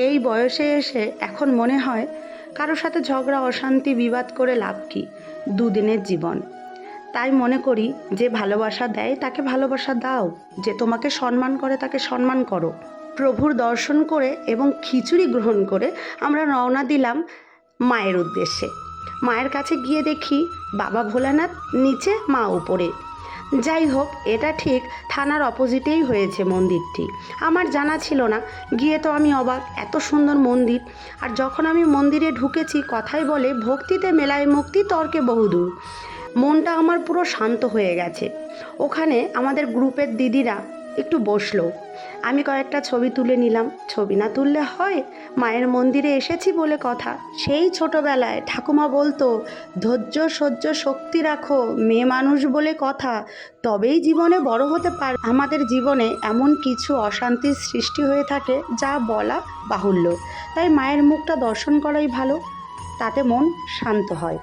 এই বয়সে এসে এখন মনে হয় কারোর সাথে ঝগড়া অশান্তি বিবাদ করে লাভ কি, দুদিনের জীবন। তাই মনে করি যে ভালোবাসা দেয় তাকে ভালোবাসা দাও, যে তোমাকে সম্মান করে তাকে সম্মান করো। প্রভুর দর্শন করে এবং খিচুড়ি গ্রহণ করে আমরা রওনা দিলাম মায়ের উদ্দেশ্যে। মায়ের কাছে গিয়ে দেখি বাবা ভোলানাথ নিচে, মা উপরে। যাই হোক, এটা ঠিক থানার অপোজিটেই হয়েছে মন্দিরটি। আমার জানা ছিল না, গিয়ে তো আমি অবাক, এত সুন্দর মন্দির। আর যখন আমি মন্দিরে ঢুকেছি, কথাই বলে ভক্তিতে মেলায় মুক্তি, তর্কে বহুদূর। মনটা আমার পুরো শান্ত হয়ে গেছে। ওখানে আমাদের গ্রুপের দিদিরা একটু বসলো, আমি কয়েকটা ছবি তুলে নিলাম। ছবি না তুললে হয়, মায়ের মন্দিরে এসেছি বলে কথা। সেই ছোটবেলায় ঠাকুমা বলতো, ধৈর্য সহ্য শক্তি রাখো, মেয়ে মানুষ বলে কথা, তবেই জীবনে বড় হতে পারে। আমাদের জীবনে এমন কিছু অশান্তির সৃষ্টি হয়ে থাকে যা বলা বাহুল্য। তাই মায়ের মুখটা দর্শন করাই ভালো, তাতে মন শান্ত হয়।